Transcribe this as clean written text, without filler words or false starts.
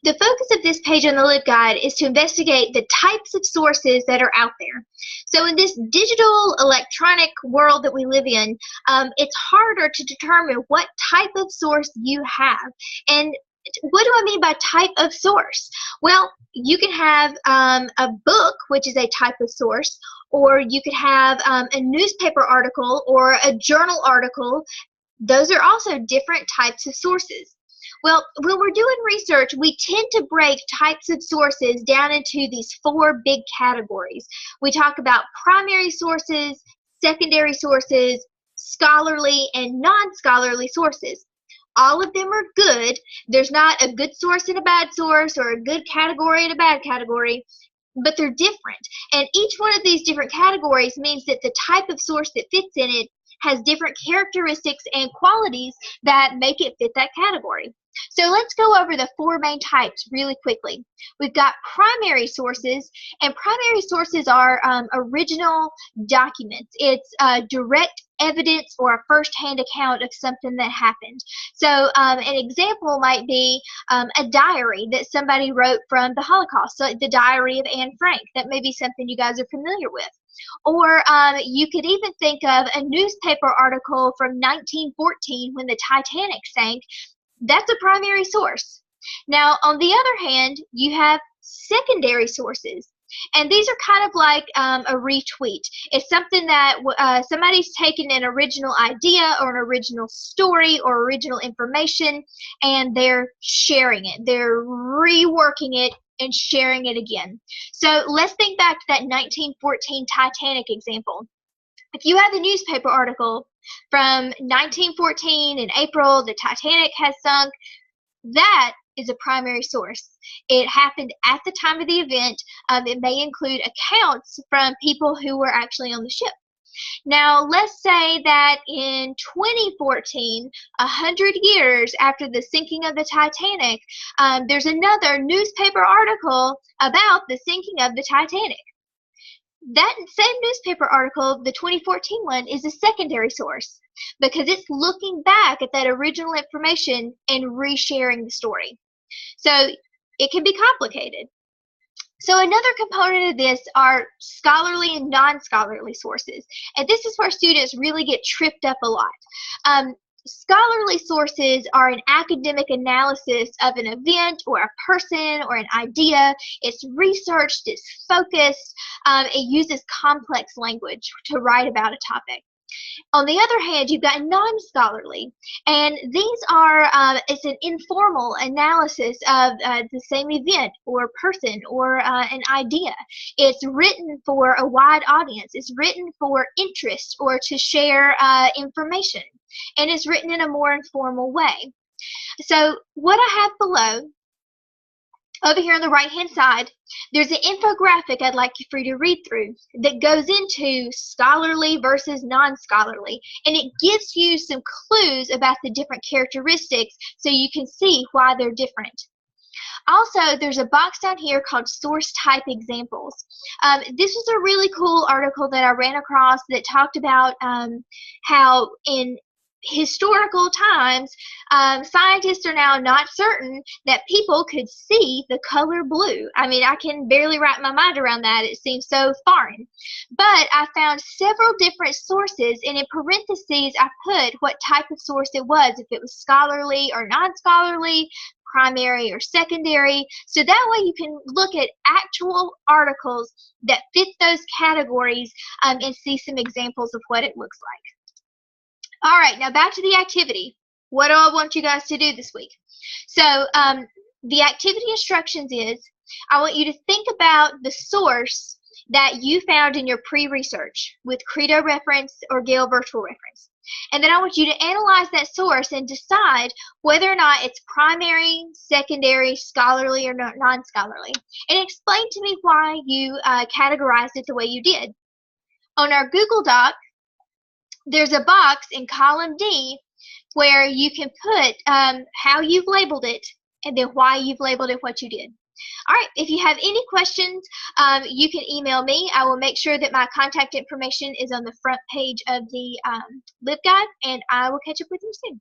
The focus of this page on the LibGuide is to investigate the types of sources that are out there. So in this digital electronic world that we live in, it's harder to determine what type of source you have. And what do I mean by type of source? Well, you can have a book, which is a type of source, or you could have a newspaper article or a journal article. Those are also different types of sources. Well, when we're doing research, we tend to break types of sources down into these four big categories. We talk about primary sources, secondary sources, scholarly, and non-scholarly sources. All of them are good. There's not a good source and a bad source, or a good category and a bad category, but they're different. And each one of these different categories means that the type of source that fits in it has different characteristics and qualities that make it fit that category. So let's go over the four main types really quickly. We've got primary sources, and primary sources are original documents. It's direct evidence or a first-hand account of something that happened. So an example might be a diary that somebody wrote from the Holocaust, so the diary of Anne Frank. That may be something you guys are familiar with. Or you could even think of a newspaper article from 1914 when the Titanic sank. That's a primary source. Now, on the other hand, you have secondary sources. And these are kind of like a retweet. It's something that somebody's taken an original idea or an original story or original information, and they're sharing it. They're reworking it and sharing it again. So let's think back to that 1914 Titanic example. If you have a newspaper article from 1914 in April, the Titanic has sunk, that is a primary source. It happened at the time of the event. It may include accounts from people who were actually on the ship. Now, let's say that in 2014, 100 years after the sinking of the Titanic, there's another newspaper article about the sinking of the Titanic. That same newspaper article, the 2014 one, is a secondary source because it's looking back at that original information and resharing the story. So it can be complicated. So another component of this are scholarly and non-scholarly sources. And this is where students really get tripped up a lot. Scholarly sources are an academic analysis of an event or a person or an idea. It's researched, it's focused, it uses complex language to write about a topic. On the other hand, you've got non-scholarly, and these are, it's an informal analysis of the same event or person or an idea. It's written for a wide audience. It's written for interest or to share information, and it's written in a more informal way. So what I have below, over here on the right-hand side, there's an infographic I'd like for you to read through that goes into scholarly versus non-scholarly, and it gives you some clues about the different characteristics so you can see why they're different. Also, there's a box down here called Source Type Examples. This was a really cool article that I ran across that talked about how in historical times, scientists are now not certain that people could see the color blue. I mean, I can barely wrap my mind around that. It seems so foreign. But I found several different sources, and in parentheses, I put what type of source it was, if it was scholarly or non-scholarly, primary or secondary. So that way you can look at actual articles that fit those categories and see some examples of what it looks like. All right, now back to the activity. What do I want you guys to do this week? So the activity instructions is, I want you to think about the source that you found in your pre-research with Credo reference or Gale virtual reference. And then I want you to analyze that source and decide whether or not it's primary, secondary, scholarly, or non-scholarly. And explain to me why you categorized it the way you did. On our Google Doc, there's a box in column D where you can put how you've labeled it and then why you've labeled it what you did. All right, if you have any questions, you can email me. I will make sure that my contact information is on the front page of the LibGuide, and I will catch up with you soon.